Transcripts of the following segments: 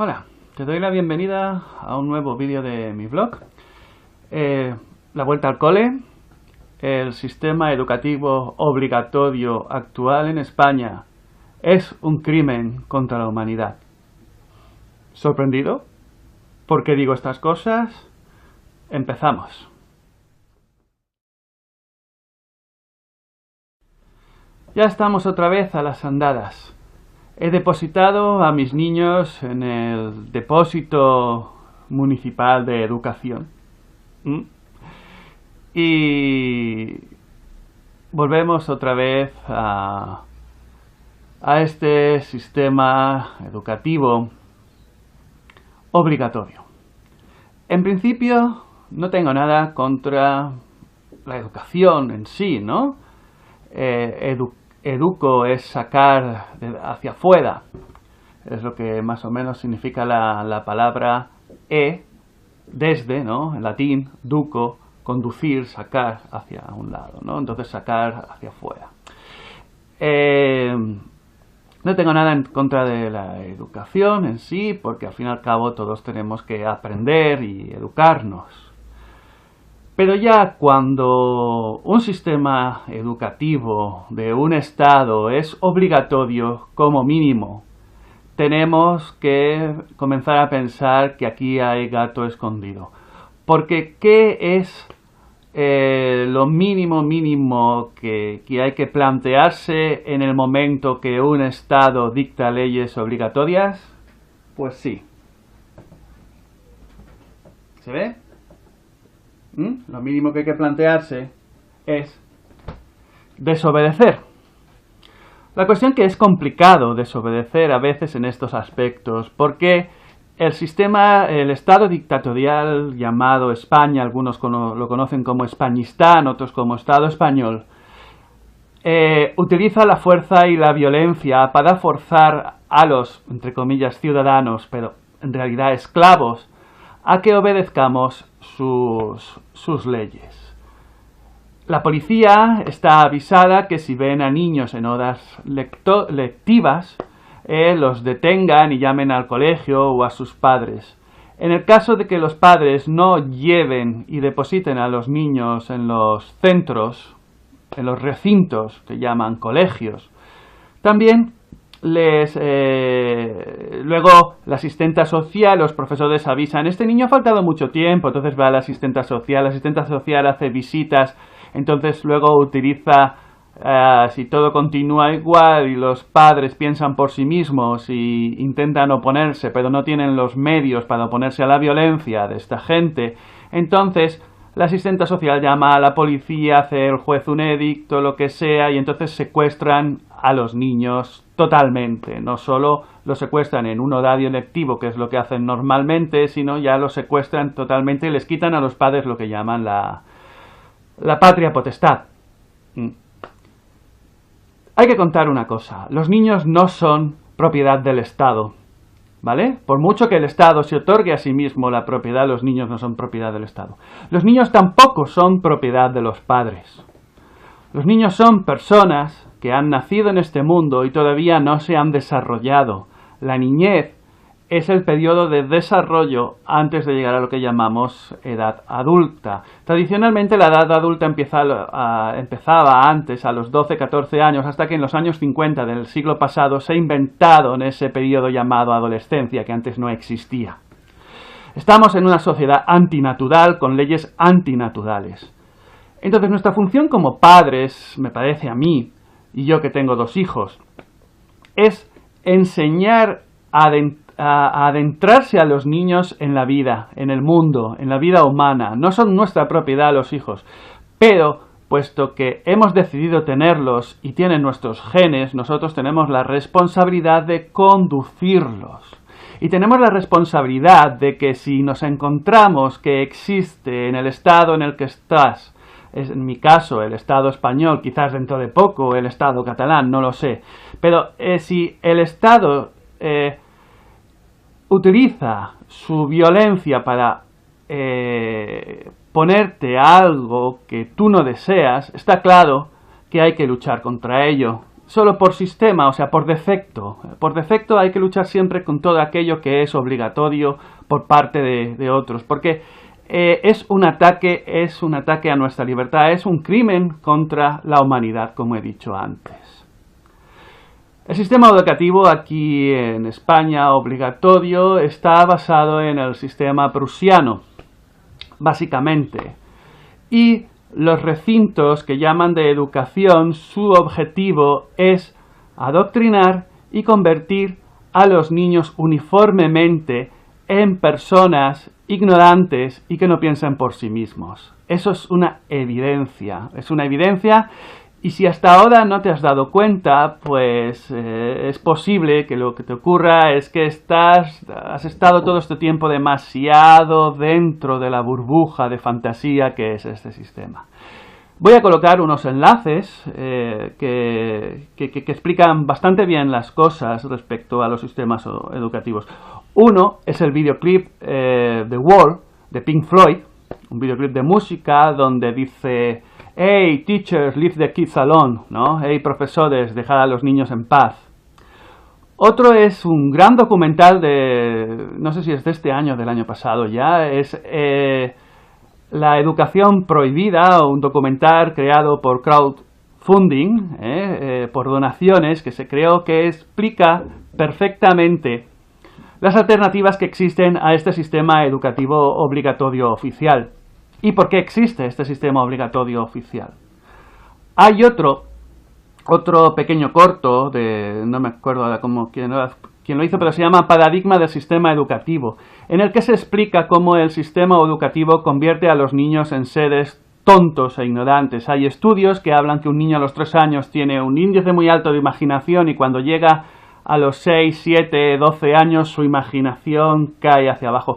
Hola, te doy la bienvenida a un nuevo vídeo de mi blog. La vuelta al cole, el sistema educativo obligatorio actual en España es un crimen contra la humanidad. ¿Sorprendido? ¿Por qué digo estas cosas? Empezamos. Ya estamos otra vez a las andadas. He depositado a mis niños en el depósito municipal de educación. Y volvemos otra vez a este sistema educativo obligatorio. En principio no tengo nada contra la educación en sí, ¿no? Educo es sacar hacia afuera, es lo que más o menos significa la palabra desde, ¿no? En latín, duco, conducir, sacar hacia un lado, ¿no? Entonces sacar hacia afuera. No tengo nada en contra de la educación en sí, porque al fin y al cabo todos tenemos que aprender y educarnos. Pero ya cuando un sistema educativo de un estado es obligatorio como mínimo, tenemos que comenzar a pensar que aquí hay gato escondido. Porque ¿qué es lo mínimo que hay que plantearse en el momento que un estado dicta leyes obligatorias? Pues sí. ¿Se ve? Lo mínimo que hay que plantearse es desobedecer. La cuestión es que es complicado desobedecer a veces en estos aspectos, porque el estado dictatorial llamado España, algunos lo conocen como Españistán, otros como Estado español, utiliza la fuerza y la violencia para forzar a los, entre comillas, ciudadanos, pero en realidad esclavos, a que obedezcamos sus leyes. La policía está avisada que si ven a niños en horas lectivas, los detengan y llamen al colegio o a sus padres. En el caso de que los padres no lleven y depositen a los niños en los centros, en los recintos que llaman colegios, también luego la asistenta social, los profesores avisan, este niño ha faltado mucho tiempo, entonces va la asistenta social hace visitas, entonces luego utiliza, si todo continúa igual y los padres piensan por sí mismos y intentan oponerse, pero no tienen los medios para oponerse a la violencia de esta gente, entonces la asistenta social llama a la policía, hace el juez un edicto, lo que sea, y entonces secuestran a los niños totalmente. No solo los secuestran en un horario lectivo, que es lo que hacen normalmente, sino ya los secuestran totalmente y les quitan a los padres lo que llaman la patria potestad. Hay que contar una cosa, los niños no son propiedad del Estado, ¿vale? Por mucho que el Estado se otorgue a sí mismo la propiedad, los niños no son propiedad del Estado. Los niños tampoco son propiedad de los padres. Los niños son personas que han nacido en este mundo y todavía no se han desarrollado. La niñez es el periodo de desarrollo antes de llegar a lo que llamamos edad adulta. Tradicionalmente la edad adulta empezaba antes, a los 12-14 años, hasta que en los años 50 del siglo pasado se ha inventado en ese periodo llamado adolescencia, que antes no existía. Estamos en una sociedad antinatural, con leyes antinaturales. Entonces nuestra función como padres, me parece a mí, y yo que tengo 2 hijos, es enseñar a adentrarse a los niños en la vida, en el mundo, en la vida humana. No son nuestra propiedad los hijos, pero puesto que hemos decidido tenerlos y tienen nuestros genes, nosotros tenemos la responsabilidad de conducirlos. Y tenemos la responsabilidad de que si nos encontramos que existe en el estado en el que estás, en mi caso el Estado español, quizás dentro de poco el Estado catalán, no lo sé, pero si el Estado utiliza su violencia para ponerte algo que tú no deseas, está claro que hay que luchar contra ello. solo por sistema, o sea, por defecto. Por defecto hay que luchar siempre con todo aquello que es obligatorio por parte de otros, porque es un ataque a nuestra libertad, es un crimen contra la humanidad, como he dicho antes. El sistema educativo aquí en España, obligatorio, está basado en el sistema prusiano, básicamente. Y los recintos que llaman de educación, su objetivo es adoctrinar y convertir a los niños uniformemente en personas ignorantes y que no piensan por sí mismos. Eso es una evidencia, y si hasta ahora no te has dado cuenta, pues es posible que lo que te ocurra es que has estado todo este tiempo demasiado dentro de la burbuja de fantasía que es este sistema. Voy a colocar unos enlaces que explican bastante bien las cosas respecto a los sistemas educativos. Uno es el videoclip The Wall de Pink Floyd, un videoclip de música donde dice: "Hey, teachers, leave the kids alone", ¿no? "Hey, profesores, dejad a los niños en paz". Otro es un gran documental no sé si es de este año o del año pasado ya, es La educación prohibida, un documental creado por crowdfunding, por donaciones, que se creó, que explica perfectamente las alternativas que existen a este sistema educativo obligatorio oficial. ¿Y por qué existe este sistema obligatorio oficial? Hay otro pequeño corto, no me acuerdo ahora quién lo hizo, pero se llama Paradigma del sistema educativo, en el que se explica cómo el sistema educativo convierte a los niños en seres tontos e ignorantes. Hay estudios que hablan que un niño a los 3 años tiene un índice muy alto de imaginación y cuando llega a los 6, 7, 12 años su imaginación cae hacia abajo.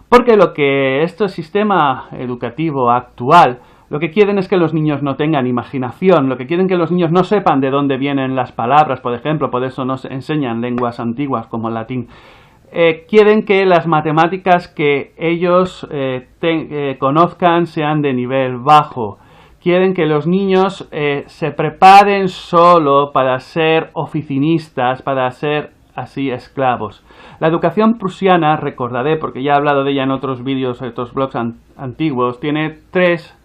Porque lo que este sistema educativo actual, lo que quieren es que los niños no tengan imaginación, lo que quieren que los niños no sepan de dónde vienen las palabras, por ejemplo, por eso nos enseñan lenguas antiguas como el latín. Quieren que las matemáticas que ellos conozcan sean de nivel bajo. Quieren que los niños se preparen solo para ser oficinistas, para ser así esclavos. La educación prusiana, recordaré, porque ya he hablado de ella en otros vídeos, en otros blogs antiguos, tiene 3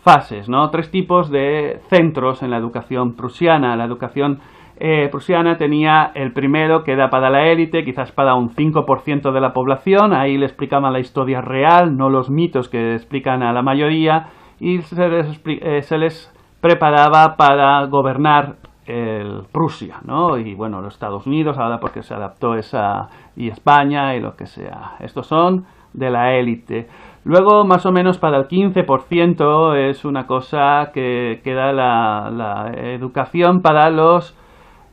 fases, ¿no? 3 tipos de centros en la educación prusiana. La educación prusiana tenía el primero, que era para la élite, quizás para un 5% de la población. Ahí le explicaban la historia real, no los mitos que explican a la mayoría, y se les preparaba para gobernar Prusia, ¿no? Y bueno, los Estados Unidos, ahora porque se adaptó y España y lo que sea. Estos son de la élite. Luego, más o menos para el 15% es una cosa que da la educación para los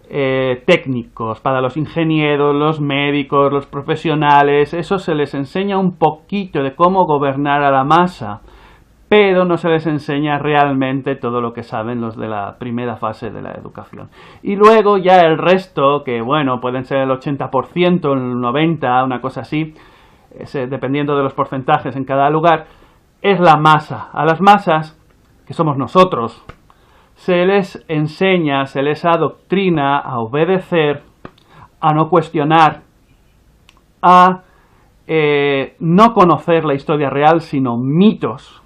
técnicos, para los ingenieros, los médicos, los profesionales. Eso se les enseña un poquito de cómo gobernar a la masa, pero no se les enseña realmente todo lo que saben los de la primera fase de la educación. Y luego ya el resto, que bueno, pueden ser el 80%, el 90%, una cosa así, dependiendo de los porcentajes en cada lugar, es la masa. A las masas, que somos nosotros, se les enseña, se les adoctrina a obedecer, a no cuestionar, a no conocer la historia real, sino mitos,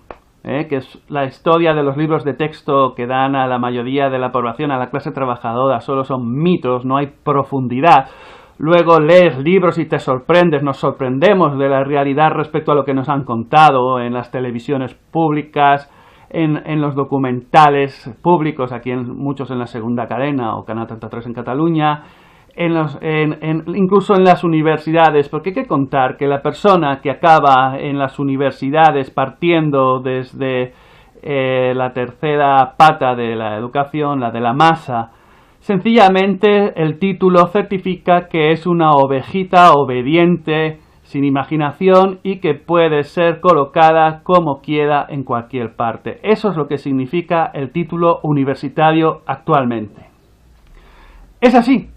que es la historia de los libros de texto que dan a la mayoría de la población, a la clase trabajadora, solo son mitos, no hay profundidad. Luego lees libros y te sorprendes, nos sorprendemos de la realidad respecto a lo que nos han contado en las televisiones públicas, en los documentales públicos, aquí muchos en la segunda cadena o Canal 33 en Cataluña, incluso en las universidades, porque hay que contar que la persona que acaba en las universidades partiendo desde la tercera pata de la educación, la de la masa, sencillamente el título certifica que es una ovejita obediente, sin imaginación y que puede ser colocada como quiera en cualquier parte. Eso es lo que significa el título universitario actualmente. Es así,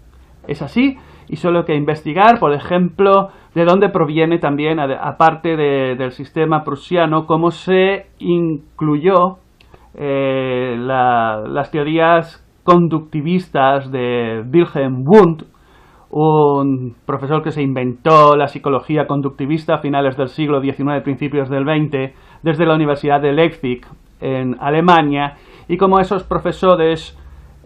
y solo hay que investigar, por ejemplo, de dónde proviene también, aparte del sistema prusiano, cómo se incluyó las teorías conductivistas de Wilhelm Wundt, un profesor que se inventó la psicología conductivista a finales del siglo XIX, principios del XX, desde la Universidad de Leipzig, en Alemania, y como esos profesores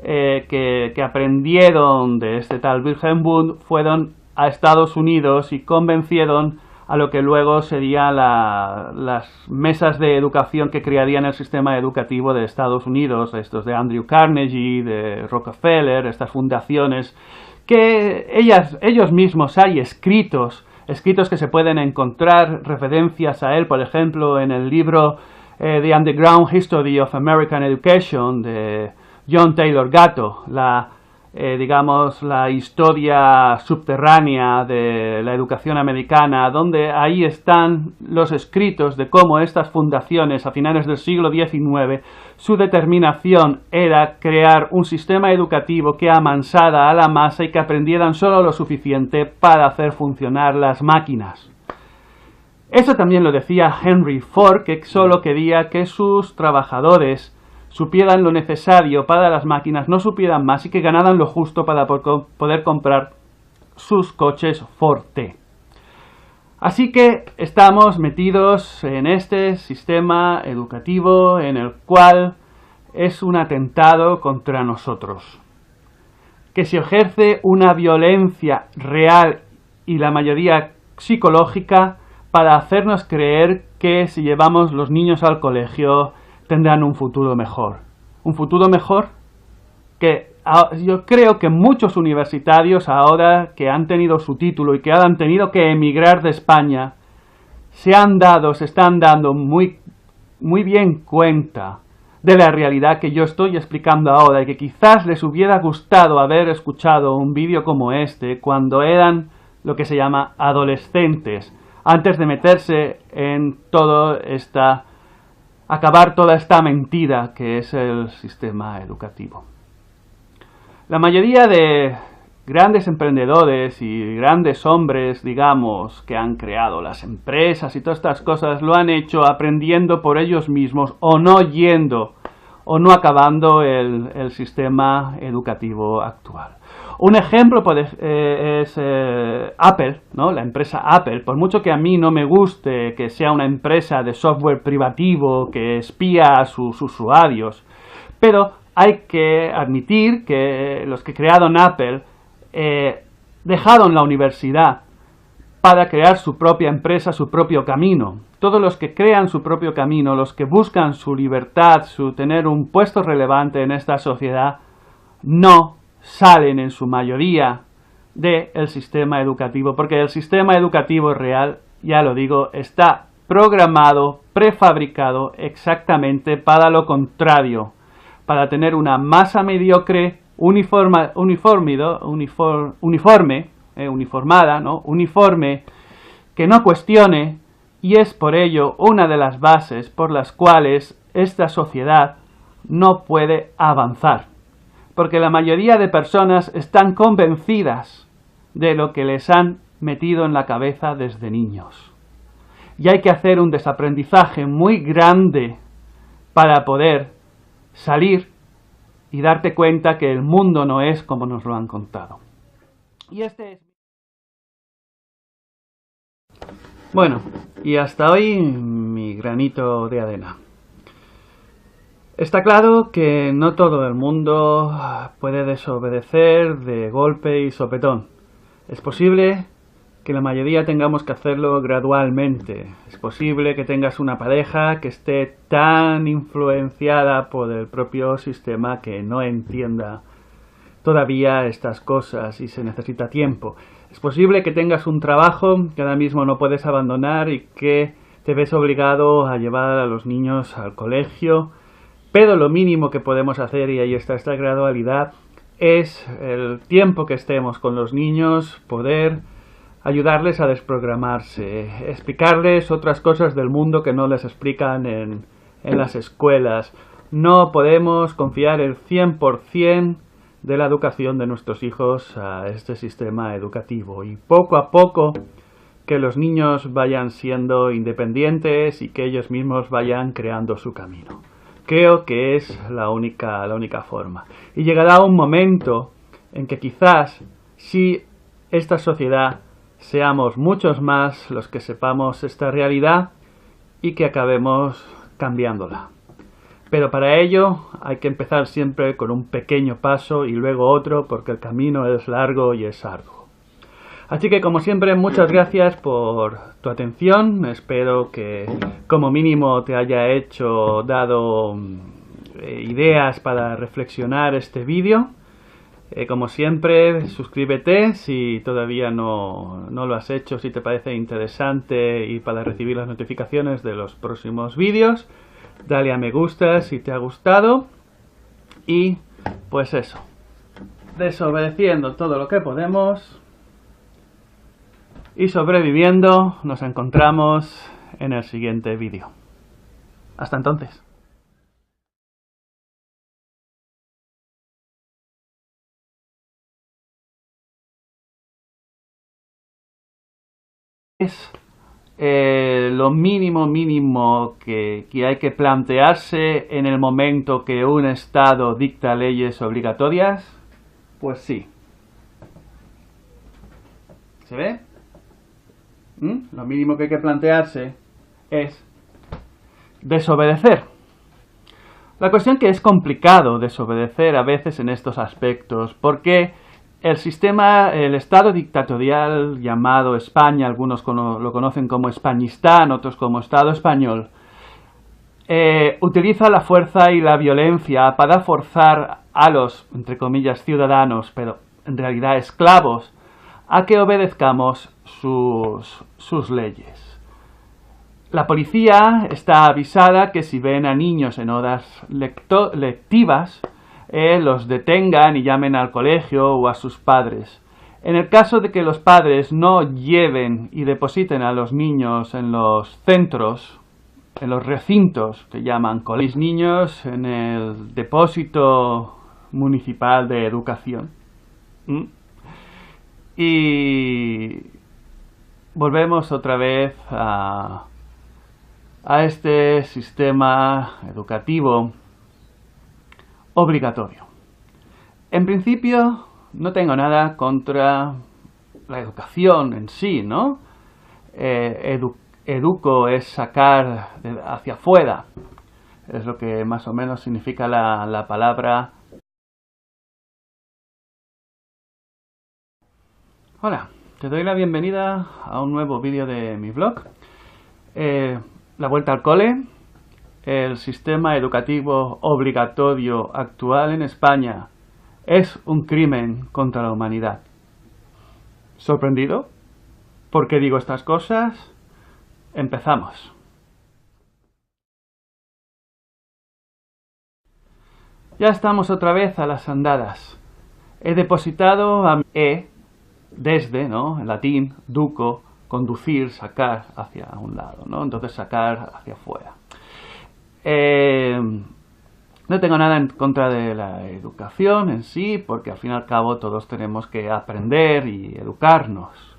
que aprendieron de este tal Wilhelm Wundt fueron a Estados Unidos y convencieron a lo que luego serían las mesas de educación que crearían el sistema educativo de Estados Unidos, estos de Andrew Carnegie, de Rockefeller, estas fundaciones, que ellos mismos hay escritos que se pueden encontrar, referencias a él, por ejemplo, en el libro The Underground History of American Education, de John Taylor Gatto, la historia subterránea de la educación americana, donde ahí están los escritos de cómo estas fundaciones a finales del siglo XIX, su determinación era crear un sistema educativo que amansara a la masa y que aprendieran solo lo suficiente para hacer funcionar las máquinas. Eso también lo decía Henry Ford, que solo quería que sus trabajadores supieran lo necesario para las máquinas, no supieran más y que ganaran lo justo para poder comprar sus coches Ford T. Así que estamos metidos en este sistema educativo en el cual es un atentado contra nosotros, que se ejerce una violencia real y la mayoría psicológica para hacernos creer que si llevamos los niños al colegio tendrán un futuro mejor. Un futuro mejor que yo creo que muchos universitarios ahora que han tenido su título y que han tenido que emigrar de España se están dando muy bien cuenta de la realidad que yo estoy explicando ahora y que quizás les hubiera gustado haber escuchado un vídeo como este cuando eran lo que se llama adolescentes, antes de meterse en acabar toda esta mentira que es el sistema educativo. La mayoría de grandes emprendedores y grandes hombres, digamos, que han creado las empresas y todas estas cosas, lo han hecho aprendiendo por ellos mismos o no yendo o no acabando el sistema educativo actual. Un ejemplo es Apple, ¿no? La empresa Apple. Por mucho que a mí no me guste que sea una empresa de software privativo que espía a sus usuarios, pero hay que admitir que los que crearon Apple dejaron la universidad para crear su propia empresa, su propio camino. Todos los que crean su propio camino, los que buscan su libertad, su tener un puesto relevante en esta sociedad, no salen en su mayoría del sistema educativo, porque el sistema educativo real, ya lo digo, está programado, prefabricado exactamente para lo contrario, para tener una masa mediocre, uniforme, que no cuestione, y es por ello una de las bases por las cuales esta sociedad no puede avanzar. Porque la mayoría de personas están convencidas de lo que les han metido en la cabeza desde niños. Y hay que hacer un desaprendizaje muy grande para poder salir y darte cuenta que el mundo no es como nos lo han contado. Bueno, y hasta hoy mi granito de arena. Está claro que no todo el mundo puede desobedecer de golpe y sopetón. Es posible que la mayoría tengamos que hacerlo gradualmente. Es posible que tengas una pareja que esté tan influenciada por el propio sistema que no entienda todavía estas cosas y se necesita tiempo. Es posible que tengas un trabajo que ahora mismo no puedes abandonar y que te ves obligado a llevar a los niños al colegio, pero lo mínimo que podemos hacer, y ahí está esta gradualidad, es el tiempo que estemos con los niños, poder ayudarles a desprogramarse, explicarles otras cosas del mundo que no les explican en las escuelas. No podemos confiar el 100% de la educación de nuestros hijos a este sistema educativo, y poco a poco que los niños vayan siendo independientes y que ellos mismos vayan creando su camino. Creo que es la única forma. Y llegará un momento en que quizás, si esta sociedad seamos muchos más los que sepamos esta realidad y que acabemos cambiándola. Pero para ello hay que empezar siempre con un pequeño paso y luego otro, porque el camino es largo y es arduo. Así que, como siempre, muchas gracias por tu atención. Espero que como mínimo te haya dado ideas para reflexionar este vídeo. Como siempre, suscríbete si todavía no lo has hecho, si te parece interesante, y para recibir las notificaciones de los próximos vídeos. Dale a me gusta si te ha gustado. Y pues eso, desobedeciendo todo lo que podemos y sobreviviendo, nos encontramos en el siguiente vídeo. Hasta entonces. Es lo mínimo que hay que plantearse en el momento que un Estado dicta leyes obligatorias. Pues sí. ¿Se ve? Lo mínimo que hay que plantearse es desobedecer. La cuestión que es complicado desobedecer a veces en estos aspectos, porque el Estado dictatorial llamado España, algunos lo conocen como Españistán, otros como Estado español, utiliza la fuerza y la violencia para forzar a los, entre comillas, ciudadanos, pero en realidad esclavos, a que obedezcamos sus leyes. La policía está avisada que si ven a niños en horas lectivas, los detengan y llamen al colegio o a sus padres. En el caso de que los padres no lleven y depositen a los niños en los centros, en los recintos que llaman colegios, niños en el depósito municipal de educación. Y volvemos otra vez a este sistema educativo obligatorio. En principio no tengo nada contra la educación en sí, ¿no? Educo es sacar hacia afuera, es lo que más o menos significa la palabra. Hola, te doy la bienvenida a un nuevo vídeo de mi blog. La vuelta al cole. El sistema educativo obligatorio actual en España es un crimen contra la humanidad. ¿Sorprendido? ¿Por qué digo estas cosas? Empezamos. Ya estamos otra vez a las andadas. He depositado a desde, ¿no? En latín, duco, conducir, sacar hacia un lado, ¿no? Entonces sacar hacia afuera. No tengo nada en contra de la educación en sí, porque al fin y al cabo todos tenemos que aprender y educarnos.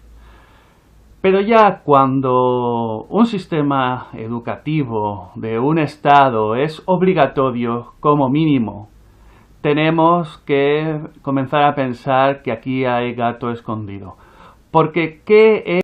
Pero ya cuando un sistema educativo de un Estado es obligatorio como mínimo, tenemos que comenzar a pensar que aquí hay gato escondido. Porque ¿qué es